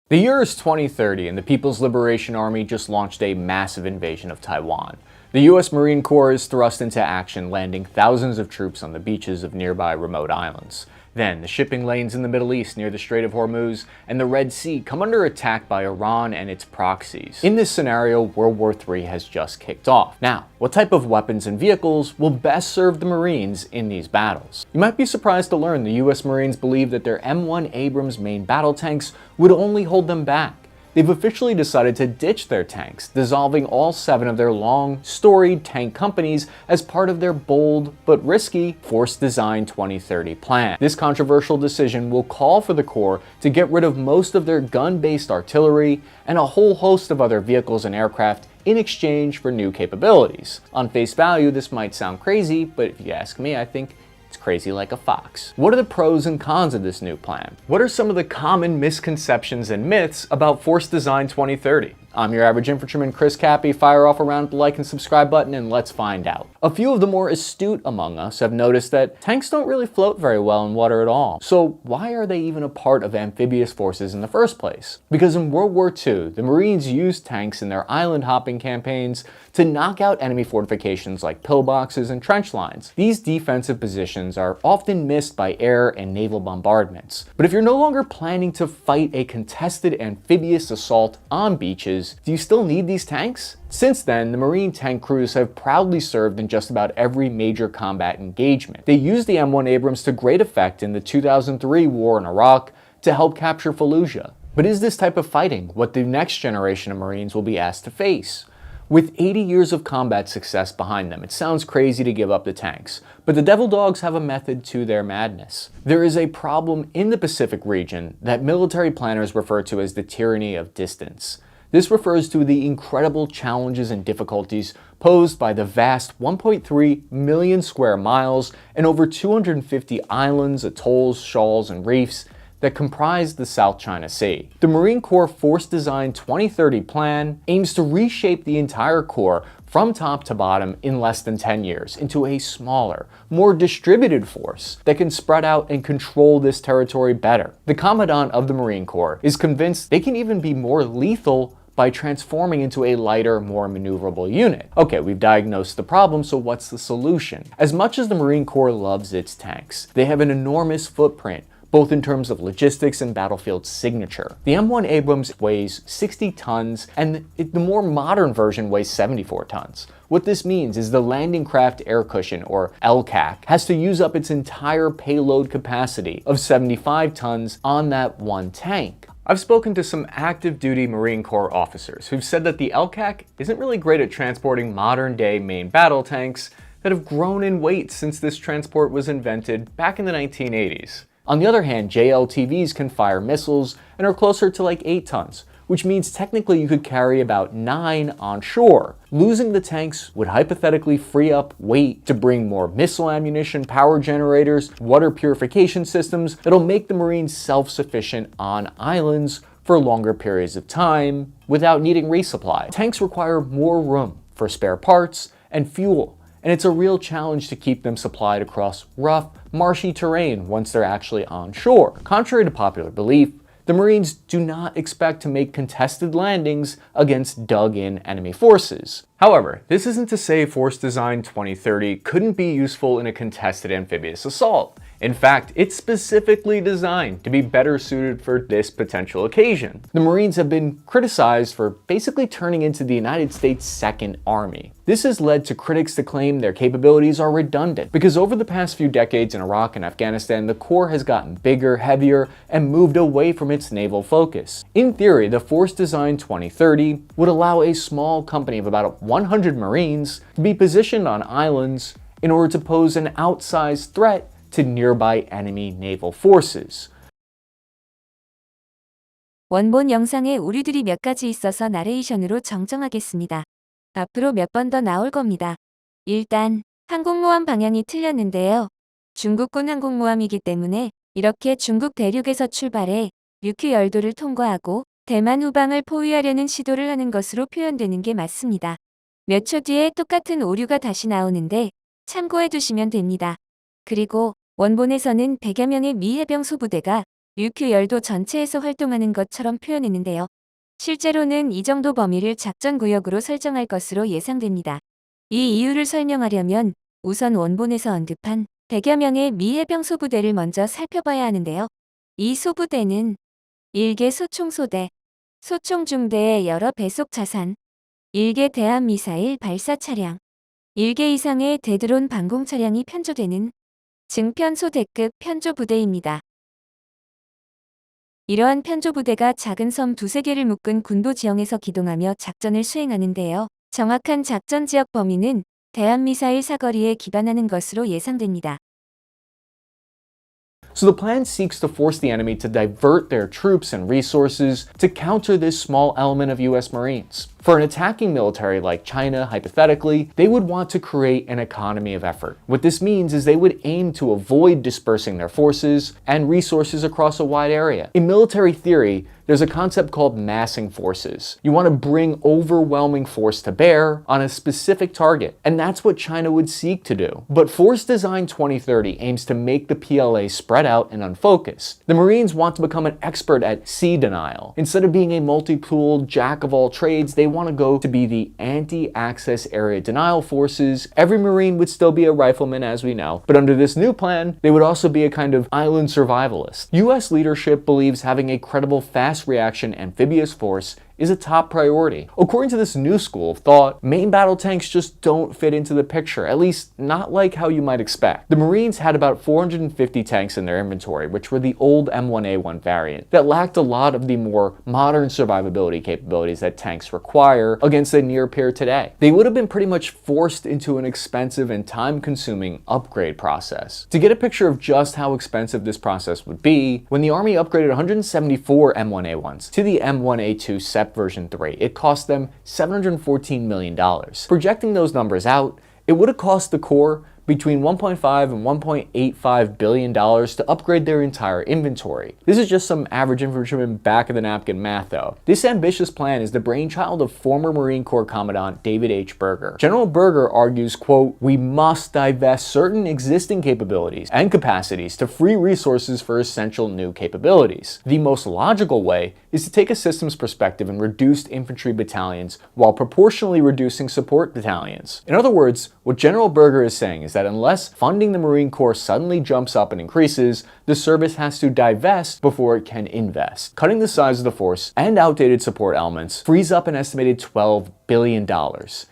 The year is 2030 and the People's Liberation Army just launched a massive invasion of Taiwan. The US Marine Corps is thrust into action, landing thousands of troops on the beaches of nearby remote islands. Then, the shipping lanes in the Middle East near the Strait of Hormuz and the Red Sea come under attack by Iran and its proxies. In this scenario, World War III has just kicked off. Now, what type of weapons and vehicles will best serve the Marines in these battles? You might be surprised to learn the US Marines believe that their M1 Abrams main battle tanks would only hold them back. They've officially decided to ditch their tanks, dissolving all 7 of their long, storied tank companies as part of their bold but risky Force Design 2030 plan. This controversial decision will call for the Corps to get rid of most of their gun-based artillery and a whole host of other vehicles and aircraft in exchange for new capabilities. On face value, this might sound crazy, but if you ask me, I think it's crazy like a fox. What are the pros and cons of this new plan? What are some of the common misconceptions and myths about Force Design 2030? I'm your average infantryman, Chris Cappy. Fire off around the like and subscribe button and let's find out. A few of the more astute among us have noticed that tanks don't really float very well in water at all. So why are they even a part of amphibious forces in the first place? Because in World War II, the Marines used tanks in their island hopping campaigns to knock out enemy fortifications like pillboxes and trench lines. These defensive positions are often missed by air and naval bombardments. But if you're no longer planning to fight a contested amphibious assault on beaches, do you still need these tanks? Since then, the Marine tank crews have proudly served in just about every major combat engagement. They used the M1 Abrams to great effect in the 2003 war in Iraq to help capture Fallujah. But is this type of fighting what the next generation of Marines will be asked to face? With 80 years of combat success behind them, it sounds crazy to give up the tanks, but the Devil Dogs have a method to their madness. There is a problem in the Pacific region that military planners refer to as the tyranny of distance. This refers to the incredible challenges and difficulties posed by the vast 1.3 million square miles and over 250 islands, atolls, shoals, and reefs that comprise the South China Sea. The Marine Corps Force Design 2030 plan aims to reshape the entire Corps from top to bottom in less than 10 years into a smaller, more distributed force that can spread out and control this territory better. The Commandant of the Marine Corps is convinced they can even be more lethal by transforming into a lighter, more maneuverable unit. Okay, we've diagnosed the problem, so what's the solution? As much as the Marine Corps loves its tanks, they have an enormous footprint, both in terms of logistics and battlefield signature. The M1 Abrams weighs 60 tons, and the more modern version weighs 74 tons. What this means is the Landing Craft Air Cushion, or LCAC, has to use up its entire payload capacity of 75 tons on that one tank. I've spoken to some active duty Marine Corps officers who've said that the LCAC isn't really great at transporting modern day main battle tanks that have grown in weight since this transport was invented back in the 1980s. On the other hand, JLTVs can fire missiles and are closer to like 8 tons, which means technically you could carry about 9 on shore. Losing the tanks would hypothetically free up weight to bring more missile ammunition, power generators, water purification systems that'll make the Marines self-sufficient on islands for longer periods of time without needing resupply. Tanks require more room for spare parts and fuel, and it's a real challenge to keep them supplied across rough, marshy terrain once they're actually on shore. Contrary to popular belief, the Marines do not expect to make contested landings against dug-in enemy forces. However, this isn't to say Force Design 2030 couldn't be useful in a contested amphibious assault. In fact, it's specifically designed to be better suited for this potential occasion. The Marines have been criticized for basically turning into the United States' Second Army. This has led to critics to claim their capabilities are redundant, because over the past few decades in Iraq and Afghanistan, the Corps has gotten bigger, heavier, and moved away from its naval focus. In theory, the Force Design 2030 would allow a small company of about 100 Marines to be positioned on islands in order to pose an outsized threat to nearby enemy naval forces. 원본 영상에 오류들이 몇 가지 있어서 나레이션으로 정정하겠습니다. 앞으로 몇 번 더 나올 겁니다. 일단 항공모함 방향이 틀렸는데요. 중국군 항공모함이기 때문에 이렇게 중국 대륙에서 출발해 류큐 열도를 통과하고 대만 후방을 포위하려는 시도를 하는 것으로 표현되는 게 맞습니다. 몇 초 뒤에 똑같은 오류가 다시 나오는데 참고해 두시면 됩니다. 그리고 원본에서는 100여 명의 미 해병 소부대가 UQ 열도 전체에서 활동하는 것처럼 표현했는데요. 실제로는 이 정도 범위를 작전구역으로 설정할 것으로 예상됩니다. 이 이유를 설명하려면 우선 원본에서 언급한 100여 명의 미 해병 소부대를 먼저 살펴봐야 하는데요. 이 소부대는 1개 소총소대, 소총중대의 여러 배속 자산, 1개 대함미사일 발사 차량, 1개 이상의 대드론 방공 차량이 편조되는 증편소대급 편조부대입니다. 이러한 편조부대가 작은 섬 두세 개를 묶은 군도 지형에서 기동하며 작전을 수행하는데요. 정확한 작전 지역 범위는 대함미사일 사거리에 기반하는 것으로 예상됩니다. So the plan seeks to force the enemy to divert their troops and resources to counter this small element of US Marines. For an attacking military like China, hypothetically, they would want to create an economy of effort. What this means is they would aim to avoid dispersing their forces and resources across a wide area. In military theory, there's a concept called massing forces. You want to bring overwhelming force to bear on a specific target, and that's what China would seek to do. But Force Design 2030 aims to make the PLA spread out and unfocused. The Marines want to become an expert at sea denial. Instead of being a multi-tooled jack of all trades, they want to go to be the anti-access area denial forces. Every Marine would still be a rifleman, as we know, but under this new plan, they would also be a kind of island survivalist. US leadership believes having a credible fast reaction amphibious force is a top priority. According to this new school of thought, main battle tanks just don't fit into the picture, at least not like how you might expect. The Marines had about 450 tanks in their inventory, which were the old M1A1 variant, that lacked a lot of the more modern survivability capabilities that tanks require against a near peer today. They would have been pretty much forced into an expensive and time-consuming upgrade process. To get a picture of just how expensive this process would be, when the Army upgraded 174 M1A1s to the M1A2 SEP version 3, it cost them $714 million. Projecting those numbers out, it would have cost the Corps between $1.5 and $1.85 billion to upgrade their entire inventory. This is just some average infantryman back-of-the-napkin math, though. This ambitious plan is the brainchild of former Marine Corps Commandant David H. Berger. General Berger argues, quote, "We must divest certain existing capabilities and capacities to free resources for essential new capabilities. The most logical way is to take a systems perspective and reduce infantry battalions while proportionally reducing support battalions." In other words, what General Berger is saying is that unless funding the Marine Corps suddenly jumps up and increases, the service has to divest before it can invest. Cutting the size of the force and outdated support elements frees up an estimated $12 billion.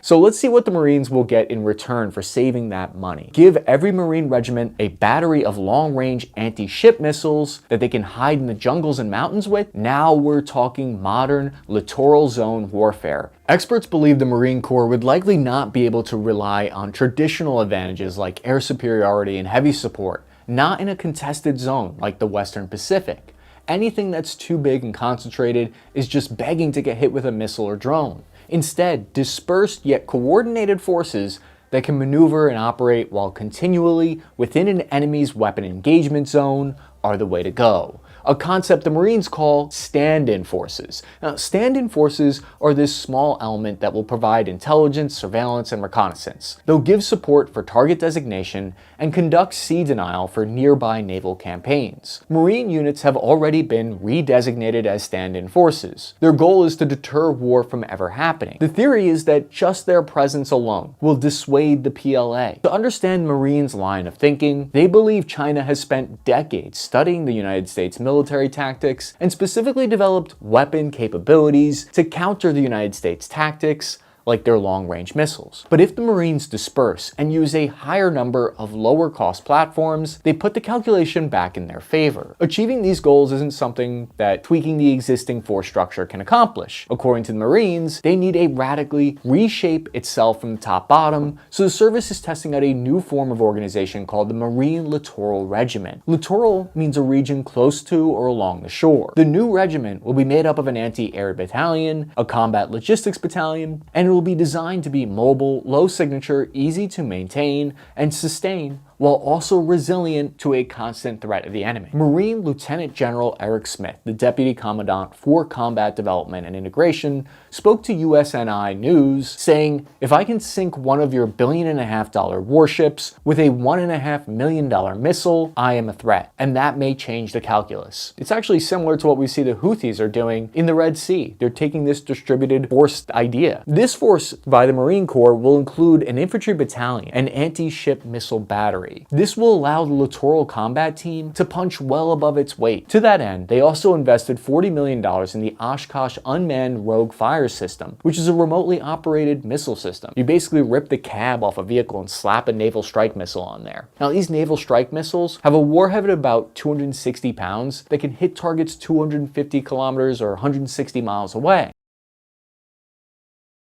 So let's see what the Marines will get in return for saving that money. Give every Marine regiment a battery of long-range anti-ship missiles that they can hide in the jungles and mountains with. Now we're talking modern littoral zone warfare. Experts believe the Marine Corps would likely not be able to rely on traditional advantages like air superiority and heavy support, not in a contested zone like the Western Pacific. Anything that's too big and concentrated is just begging to get hit with a missile or drone. Instead, dispersed yet coordinated forces that can maneuver and operate while continually within an enemy's weapon engagement zone are the way to go. A concept the Marines call stand-in forces. Now, stand-in forces are this small element that will provide intelligence, surveillance, and reconnaissance. They'll give support for target designation and conduct sea denial for nearby naval campaigns. Marine units have already been redesignated as stand-in forces. Their goal is to deter war from ever happening. The theory is that just their presence alone will dissuade the PLA. To understand Marines' line of thinking, they believe China has spent decades studying the United States military tactics and specifically developed weapon capabilities to counter the United States tactics like their long-range missiles. But if the Marines disperse and use a higher number of lower-cost platforms, they put the calculation back in their favor. Achieving these goals isn't something that tweaking the existing force structure can accomplish. According to the Marines, they need a radically reshape itself from the top-bottom, so the service is testing out a new form of organization called the Marine Littoral Regiment. Littoral means a region close to or along the shore. The new regiment will be made up of an anti-air battalion, a combat logistics battalion, and will be designed to be mobile, low signature, easy to maintain, and sustain while also resilient to a constant threat of the enemy. Marine Lieutenant General Eric Smith, the Deputy Commandant for Combat Development and Integration, spoke to USNI News, saying, "If I can sink one of your $1.5 billion warships with a $1.5 million missile, I am a threat, and that may change the calculus." It's actually similar to what we see the Houthis are doing in the Red Sea. They're taking this distributed force idea. This force by the Marine Corps will include an infantry battalion, an anti-ship missile battery. This will allow the littoral combat team to punch well above its weight. To that end, they also invested $40 million in the Oshkosh Unmanned Rogue Fire System, which is a remotely operated missile system. You basically rip the cab off a vehicle and slap a naval strike missile on there. Now, these naval strike missiles have a warhead of about 260 pounds that can hit targets 250 kilometers or 160 miles away.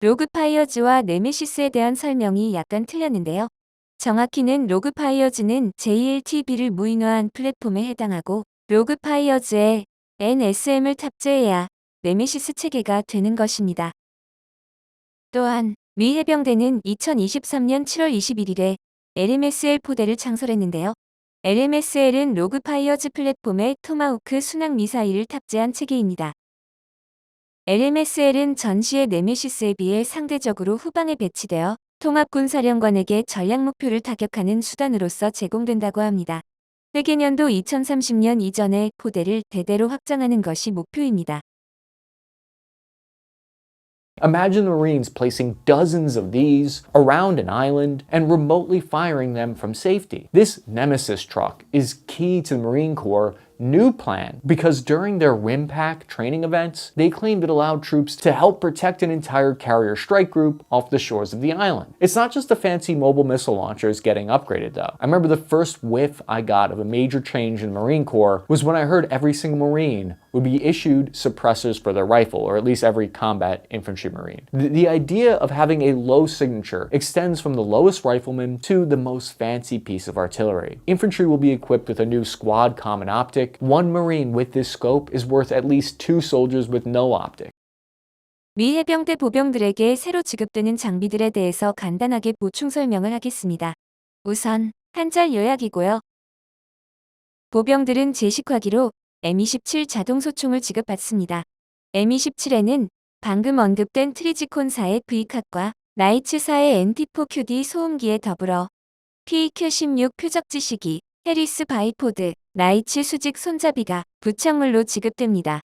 로그파이어즈와 네메시스에 대한 설명이 약간 틀렸는데요. 정확히는 로그파이어즈는 JLTB를 무인화한 플랫폼에 해당하고 로그파이어즈에 NSM을 탑재해야 네메시스 체계가 되는 것입니다. 또한 미 해병대는 2023년 7월 21일에 LMSL 포대를 창설했는데요. LMSL은 로그파이어즈 플랫폼에 토마호크 순항 미사일을 탑재한 체계입니다. LMSL은 전시의 네메시스에 비해 상대적으로 후방에 배치되어 통합군사령관에게 전략 목표를 타격하는 수단으로서 제공된다고 합니다. 회계년도 2030년 이전에 포대를 대대로 확장하는 것이 목표입니다. Imagine the Marines placing dozens of these around an island and remotely firing them from safety. This Nemesis truck is key to the Marine Corps' new plan because during their RIMPAC training events, they claimed it allowed troops to help protect an entire carrier strike group off the shores of the island. It's not just the fancy mobile missile launchers getting upgraded though. I remember the first whiff I got of a major change in the Marine Corps was when I heard every single Marine would be issued suppressors for their rifle, or at least every combat infantry Marine. The idea of having a low signature extends from the lowest rifleman to the most fancy piece of artillery. Infantry will be equipped with a new squad common optic. One Marine with this scope is worth at least 2 soldiers with no optic. 미 해병대 보병들에게 새로 지급되는 장비들에 대해서 간단하게 보충 설명을 하겠습니다. 우선 한 짤 요약이고요. 보병들은 제식화기로 M27 자동소총을 지급받습니다. M27에는 방금 언급된 트리지콘사의 V캅과 나이츠사의 NT4QD 소음기에 더불어 PQ-16 표적지시기, 해리스 바이포드, 나이츠 수직 손잡이가 부착물로 지급됩니다.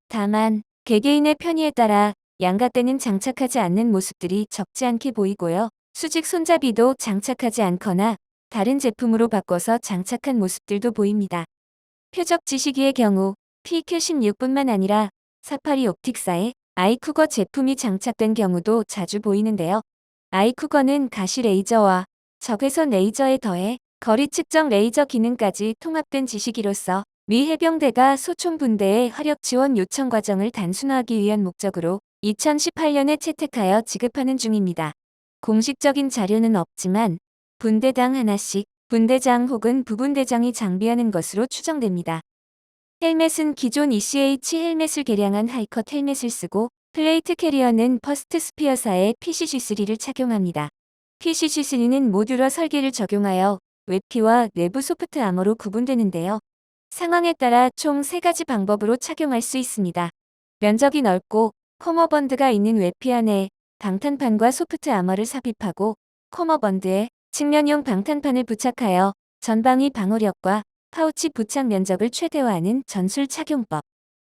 다만 개개인의 편의에 따라 양가대는 장착하지 않는 모습들이 적지 않게 보이고요. 수직 손잡이도 장착하지 않거나 다른 제품으로 바꿔서 장착한 모습들도 보입니다. 표적 지시기의 경우 PQ-16뿐만 아니라 사파리 옵틱사의 아이쿠거 제품이 장착된 경우도 자주 보이는데요. 아이쿠거는 가시 레이저와 적외선 레이저에 더해 거리 측정 레이저 기능까지 통합된 지시기로서 미 해병대가 소총 분대의 화력 지원 요청 과정을 단순화하기 위한 목적으로 2018년에 채택하여 지급하는 중입니다. 공식적인 자료는 없지만 분대당 하나씩 분대장 혹은 부분대장이 장비하는 것으로 추정됩니다. 헬멧은 기존 ECH 헬멧을 개량한 하이컷 헬멧을 쓰고 플레이트 캐리어는 퍼스트 스피어사의 PCG3를 착용합니다. PCG3는 모듈러 설계를 적용하여 웹피와 내부 소프트 아머로 구분되는데요. 상황에 따라 총 3가지 방법으로 착용할 수 있습니다. 면적이 넓고 커머번드가 있는 웹피 안에 방탄판과 소프트 아머를 삽입하고 커머번드에 측면용 방탄판을 부착하여 전방위 방어력과 파우치 부착 면적을 최대화하는 전술 착용법.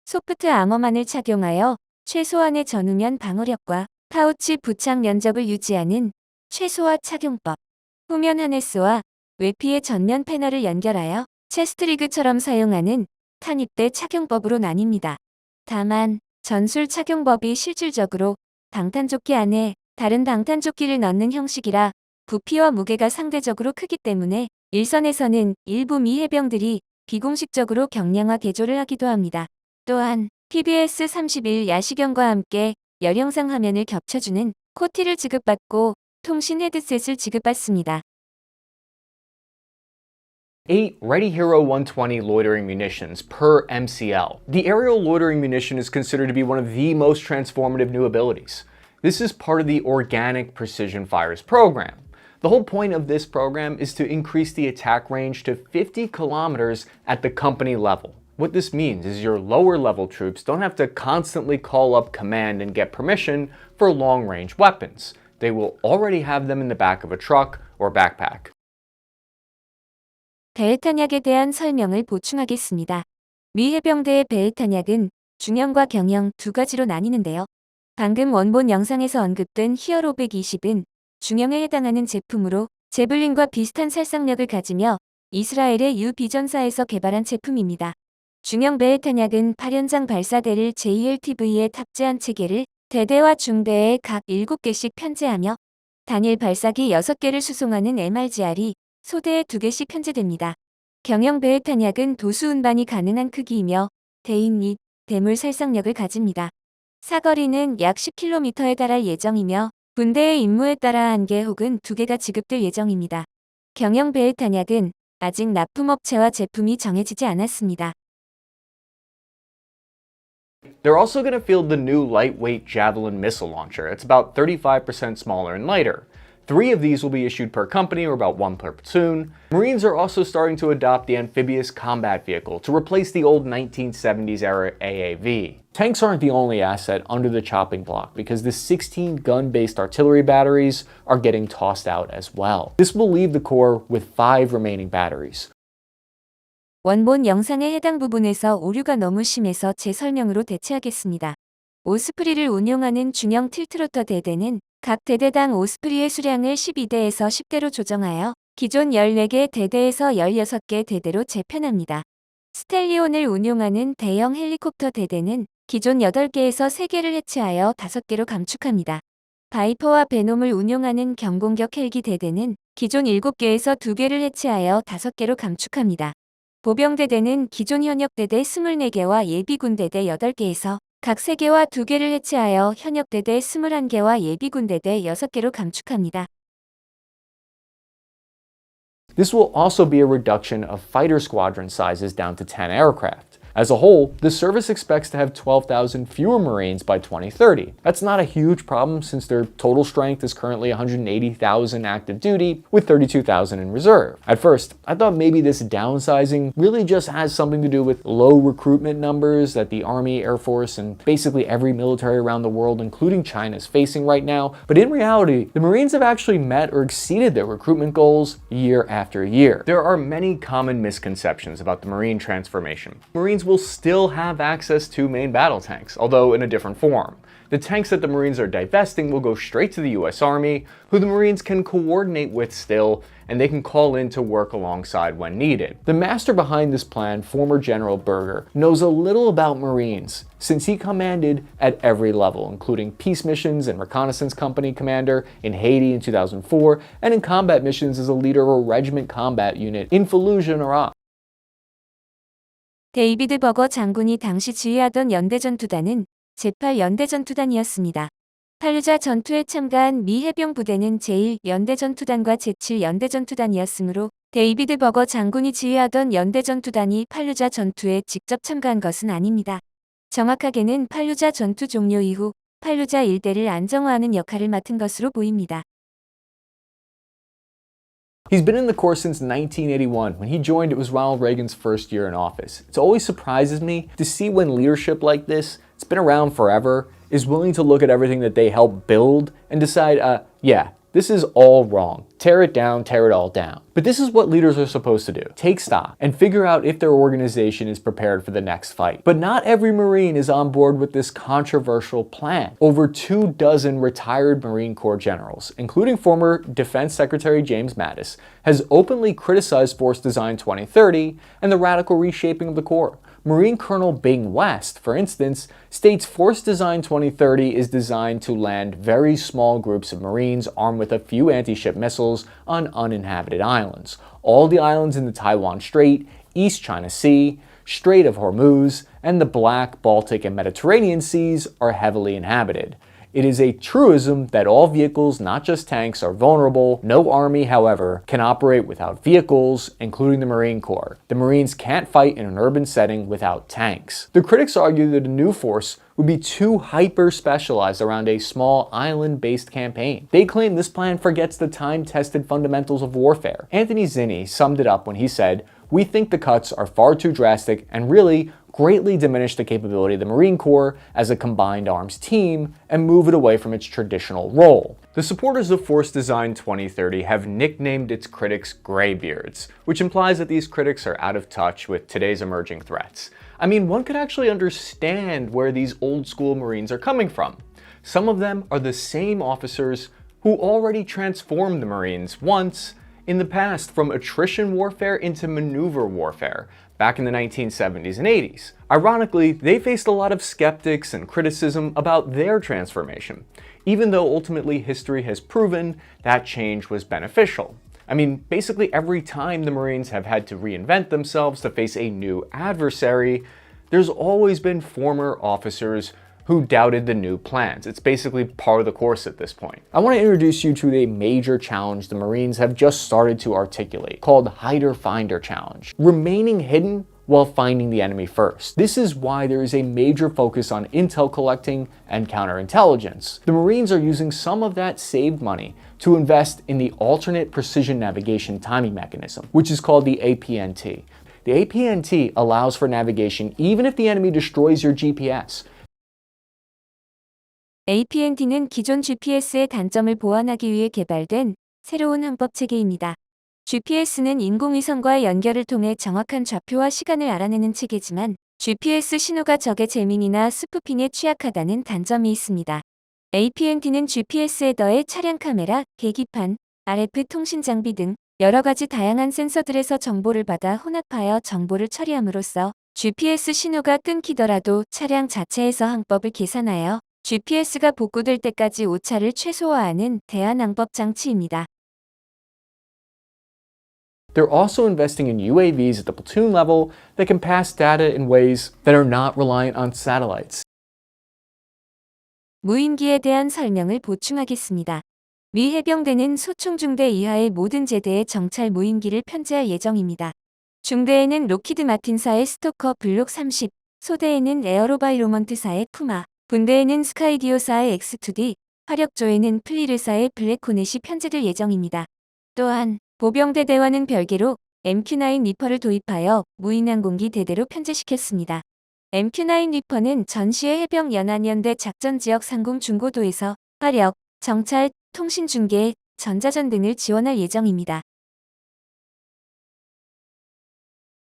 소프트 아머만을 착용하여 최소한의 전후면 방어력과 파우치 부착 면적을 유지하는 최소화 착용법. 후면 하네스와 웹피의 전면 패널을 연결하여 체스트리그처럼 사용하는 탄입대 착용법으로 나뉩니다. 다만 전술 착용법이 실질적으로 방탄조끼 안에 다른 방탄조끼를 넣는 형식이라 부피와 무게가 상대적으로 크기 때문에 일선에서는 일부 미 해병들이 비공식적으로 경량화 개조를 하기도 합니다. 또한 PBS 31 야시경과 함께 열영상 화면을 겹쳐주는 코티를 지급받고 통신 헤드셋을 지급받습니다. 8 Ready Hero 120 loitering munitions per MCL. The aerial loitering munition is considered to be one of the most transformative new abilities. This is part of the Organic Precision Fires program. The whole point of this program is to increase the attack range to 50 kilometers at the company level. What this means is your lower level troops don't have to constantly call up command and get permission for long-range weapons. They will already have them in the back of a truck or backpack. 배회탄약에 대한 설명을 보충하겠습니다. 미 해병대의 배회탄약은 중형과 경형 두 가지로 나뉘는데요. 방금 원본 영상에서 언급된 히어로 120은 중형에 해당하는 제품으로 제블린과 비슷한 살상력을 가지며 이스라엘의 유비전사에서 개발한 제품입니다. 중형 배회탄약은 8연장 발사대를 JLTV에 탑재한 체계를 대대와 중대에 각 7개씩 편제하며 단일 발사기 6개를 수송하는 MRGR이 소대에 2개씩 편제됩니다. 경형 배회탄약은 도수 운반이 가능한 크기이며 대인 및 대물 살상력을 가집니다. 사거리는 약 10km에 달할 예정이며 군대의 임무에 따라 1개 혹은 2개가 지급될 예정입니다. 경형 배회탄약은 아직 납품업체와 제품이 정해지지 않았습니다. They're also going to field the new lightweight Javelin missile launcher. It's about 35% smaller and lighter. 3 of these will be issued per company, or about 1 per platoon. Marines are also starting to adopt the amphibious combat vehicle to replace the old 1970s era AAV. Tanks aren't the only asset under the chopping block because the 16 gun-based artillery batteries are getting tossed out as well. This will leave the Corps with 5 remaining batteries. 원본 영상의 해당 부분에서 오류가 너무 심해서 제 설명으로 대체하겠습니다. 오스프리를 운용하는 중형 틸트로터 대대는 각 대대당 오스프리의 수량을 12대에서 10대로 조정하여 기존 14개 대대에서 16개 대대로 재편합니다. 스텔리온을 운용하는 대형 헬리콥터 대대는 기존 8개에서 3개를 해체하여 5개로 감축합니다. 바이퍼와 베놈을 운용하는 경공격 헬기 대대는 기존 7개에서 2개를 해체하여 5개로 감축합니다. 보병대대는 기존 현역대대 24개와 예비군대대 8개에서 각 3개와 2개를 해체하여 현역대대 21개와 예비군대대 6개로 감축합니다. This will also be a reduction of fighter squadron sizes down to 10 aircraft. As a whole, the service expects to have 12,000 fewer Marines by 2030. That's not a huge problem since their total strength is currently 180,000 active duty with 32,000 in reserve. At first, I thought maybe this downsizing really just has something to do with low recruitment numbers that the Army, Air Force, and basically every military around the world, including China, is facing right now. But in reality, the Marines have actually met or exceeded their recruitment goals year after year. There are many common misconceptions about the Marine transformation. Marines will still have access to main battle tanks, although in a different form. The tanks that the Marines are divesting will go straight to the US Army, who the Marines can coordinate with still, and they can call in to work alongside when needed. The master behind this plan, former General Berger, knows a little about Marines, since he commanded at every level, including peace missions and reconnaissance company commander in Haiti in 2004, and in combat missions as a leader of a regiment combat unit in Fallujah in Iraq. 데이비드 버거 장군이 당시 지휘하던 연대전투단은 제8연대전투단이었습니다. 팔루자 전투에 참가한 미 해병 부대는 제1연대전투단과 제7연대전투단이었으므로 데이비드 버거 장군이 지휘하던 연대전투단이 팔루자 전투에 직접 참가한 것은 아닙니다. 정확하게는 팔루자 전투 종료 이후 팔루자 일대를 안정화하는 역할을 맡은 것으로 보입니다. He's been in the Corps since 1981. When he joined, it was Ronald Reagan's first year in office. It always surprises me to see when leadership like this, it's been around forever, is willing to look at everything that they helped build and decide, yeah, this is all wrong. Tear it down, tear it all down. But this is what leaders are supposed to do. Take stock and figure out if their organization is prepared for the next fight. But not every Marine is on board with this controversial plan. Over 24 retired Marine Corps generals, including former Defense Secretary James Mattis, has openly criticized Force Design 2030 and the radical reshaping of the Corps. Marine Colonel Bing West, for instance, states Force Design 2030 is designed to land very small groups of Marines armed with a few anti-ship missiles on uninhabited islands. All the islands in the Taiwan Strait, East China Sea, Strait of Hormuz, and the Black, Baltic, and Mediterranean Seas are heavily inhabited. It is a truism that all vehicles, not just tanks, are vulnerable. No army, however, can operate without vehicles, including the Marine Corps. The Marines can't fight in an urban setting without tanks. The critics argue that a new force would be too hyper-specialized around a small island-based campaign. They claim this plan forgets the time-tested fundamentals of warfare. Anthony Zinni summed it up when he said, "We think the cuts are far too drastic and really greatly diminish the capability of the Marine Corps as a combined arms team and move it away from its traditional role." The supporters of Force Design 2030 have nicknamed its critics graybeards, which implies that these critics are out of touch with today's emerging threats. I mean, one could actually understand where these old school Marines are coming from. Some of them are the same officers who already transformed the Marines once in the past from attrition warfare into maneuver warfare back in the 1970s and 80s. Ironically, they faced a lot of skeptics and criticism about their transformation, even though ultimately history has proven that change was beneficial. I mean, basically every time the Marines have had to reinvent themselves to face a new adversary, there's always been former officers who doubted the new plans. It's basically par of the course at this point. I want to introduce you to a major challenge the Marines have just started to articulate, called Hider-Finder Challenge. Remaining hidden while finding the enemy first. This is why there is a major focus on intel collecting and counterintelligence. The Marines are using some of that saved money to invest in the alternate precision navigation timing mechanism, which is called the APNT. The APNT allows for navigation even if the enemy destroys your GPS. APNT는 기존 GPS의 단점을 보완하기 위해 개발된 새로운 항법 체계입니다. GPS는 인공위성과의 연결을 통해 정확한 좌표와 시간을 알아내는 체계지만 GPS 신호가 적의 재밍이나 스푸핑에 취약하다는 단점이 있습니다. APNT는 GPS에 더해 차량 카메라, 계기판, RF 통신 장비 등 여러 가지 다양한 센서들에서 정보를 받아 혼합하여 정보를 처리함으로써 GPS 신호가 끊기더라도 차량 자체에서 항법을 계산하여 GPS가 복구될 때까지 오차를 최소화하는 대안항법 장치입니다. They're also investing in UAVs at the platoon level that can pass data in ways that are not reliant on satellites. 무인기에 대한 설명을 보충하겠습니다. 미 해병대는 소총중대 이하의 모든 제대에 정찰 무인기를 편재할 예정입니다. 중대에는 로키드 마틴사의 스토커 블록 30, 소대에는 에어로바이로먼트사의 푸마, 분대에는 스카이디오사의 X2D, 화력조에는 플리르사의 블랙호넷이 편재될 예정입니다. 또한 보병대대와는 별개로 MQ-9 리퍼를 도입하여 무인항공기 대대로 편재시켰습니다. MQ-9 리퍼는 전시의 해병연안연대 작전지역 상공 중고도에서 화력, 정찰, 통신중계, 전자전 등을 지원할 예정입니다.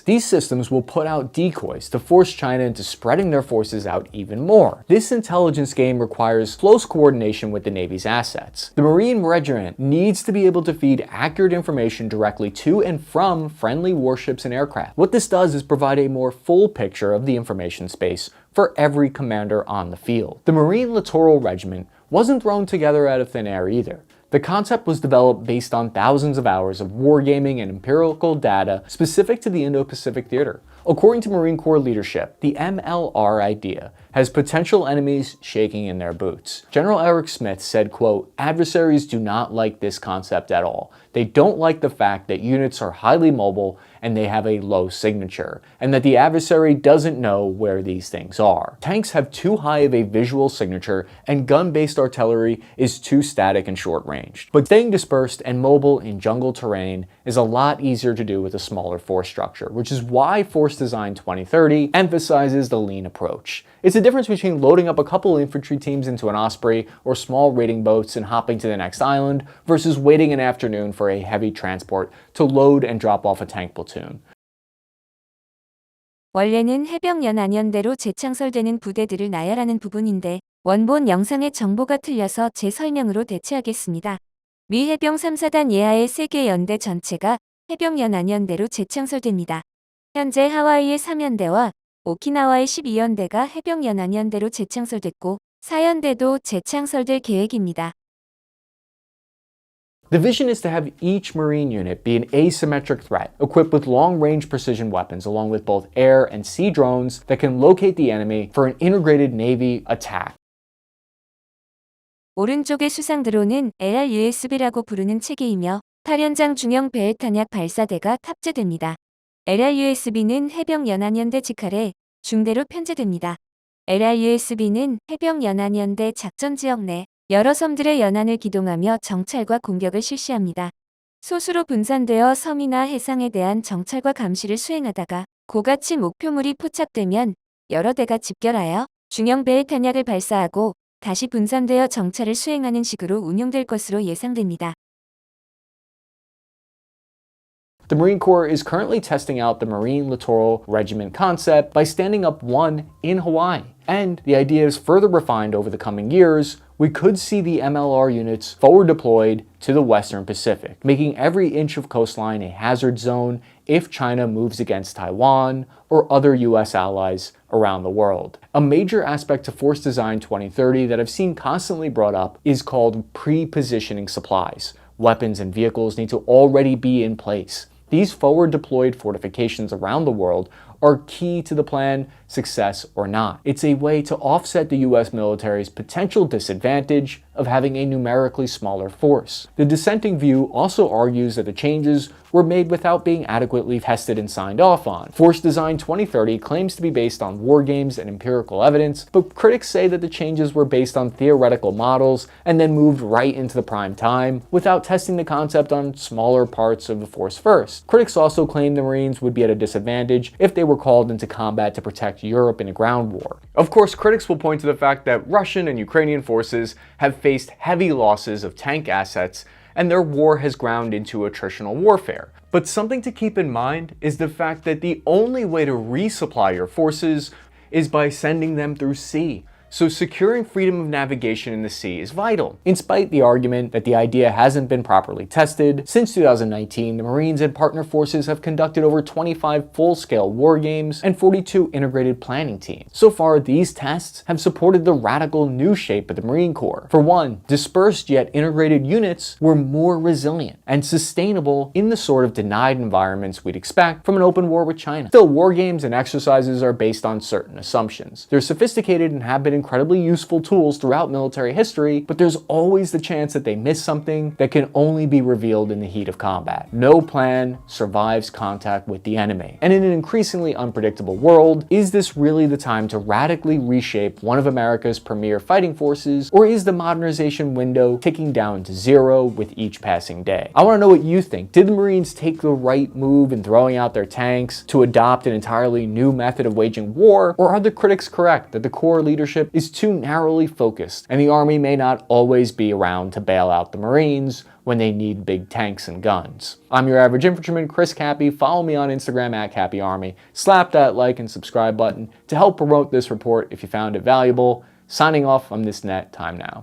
These systems will put out decoys to force China into spreading their forces out even more. This intelligence game requires close coordination with the Navy's assets. The Marine Regiment needs to be able to feed accurate information directly to and from friendly warships and aircraft. What this does is provide a more full picture of the information space for every commander on the field. The Marine Littoral Regiment wasn't thrown together out of thin air either. The concept was developed based on thousands of hours of wargaming and empirical data specific to the Indo-Pacific theater. According to Marine Corps leadership, the MLR idea has potential enemies shaking in their boots. General Eric Smith said, quote, "Adversaries do not like this concept at all. They don't like the fact that units are highly mobile and they have a low signature, and that the adversary doesn't know where these things are. Tanks have too high of a visual signature, and gun-based artillery is too static and short-ranged. But staying dispersed and mobile in jungle terrain is a lot easier to do with a smaller force structure, which is why Force Design 2030 emphasizes the lean approach. It's the difference between loading up a couple infantry teams into an Osprey or small raiding boats and hopping to the next island versus waiting an afternoon for a heavy transport to load and drop off a tank platoon. 원래는 해병연안연대로 재창설되는 부대들을 나열하는 부분인데 원본 영상의 정보가 틀려서 제 설명으로 대체하겠습니다. 미 해병 3사단 예하의 3개 연대 전체가 해병연안연대로 재창설됩니다. 현재 하와이의 3연대와 오키나와의 12연대가 해병연안연대로 재창설됐고 4연대도 재창설될 계획입니다. The vision is to have each Marine unit be an asymmetric threat, equipped with long-range precision weapons along with both air and sea drones that can locate the enemy for an integrated Navy attack. 오른쪽의 수상 드론은 LRUSB라고 부르는 체계이며 8연장 중형 배회 탄약 발사대가 탑재됩니다. LRUSB는 해병연안연대 직할에 중대로 편제됩니다. LRUSB는 해병연안연대 작전지역 내 여러 섬들의 연안을 기동하며 정찰과 공격을 실시합니다. 소수로 분산되어 섬이나 해상에 대한 정찰과 감시를 수행하다가 고가치 목표물이 포착되면 여러 대가 집결하여 중형 배의 탄약을 발사하고 다시 분산되어 정찰을 수행하는 식으로 운용될 것으로 예상됩니다. The Marine Corps is currently testing out the Marine Littoral Regiment concept by standing up one in Hawaii. And the idea is further refined over the coming years. We could see the MLR units forward deployed to the Western Pacific, making every inch of coastline a hazard zone if China moves against Taiwan or other US allies around the world. A major aspect to Force Design 2030 that I've seen constantly brought up is called pre-positioning supplies. Weapons and vehicles need to already be in place. These forward-deployed fortifications around the world are key to the plan, success or not. It's a way to offset the US military's potential disadvantage of having a numerically smaller force. The dissenting view also argues that the changes were made without being adequately tested and signed off on. Force Design 2030 claims to be based on war games and empirical evidence, but critics say that the changes were based on theoretical models and then moved right into the prime time without testing the concept on smaller parts of the force first. Critics also claim the Marines would be at a disadvantage if they were called into combat to protect Europe in a ground war. Of course, critics will point to the fact that Russian and Ukrainian forces have faced heavy losses of tank assets and their war has ground into attritional warfare. But something to keep in mind is the fact that the only way to resupply your forces is by sending them through sea. So securing freedom of navigation in the sea is vital. In spite the argument that the idea hasn't been properly tested, since 2019, the Marines and partner forces have conducted over 25 full-scale war games and 42 integrated planning teams. So far, these tests have supported the radical new shape of the Marine Corps. For one, dispersed yet integrated units were more resilient and sustainable in the sort of denied environments we'd expect from an open war with China. Still, war games and exercises are based on certain assumptions. They're sophisticated and have been incredibly useful tools throughout military history, but there's always the chance that they miss something that can only be revealed in the heat of combat. No plan survives contact with the enemy. And in an increasingly unpredictable world, is this really the time to radically reshape one of America's premier fighting forces, or is the modernization window ticking down to zero with each passing day? I want to know what you think. Did the Marines take the right move in throwing out their tanks to adopt an entirely new method of waging war, or are the critics correct that the Corps leadership is too narrowly focused, and the Army may not always be around to bail out the Marines when they need big tanks and guns? I'm your average infantryman, Chris Cappy. Follow me on Instagram at CappyArmy. Slap that like and subscribe button to help promote this report if you found it valuable. Signing off on this net time now.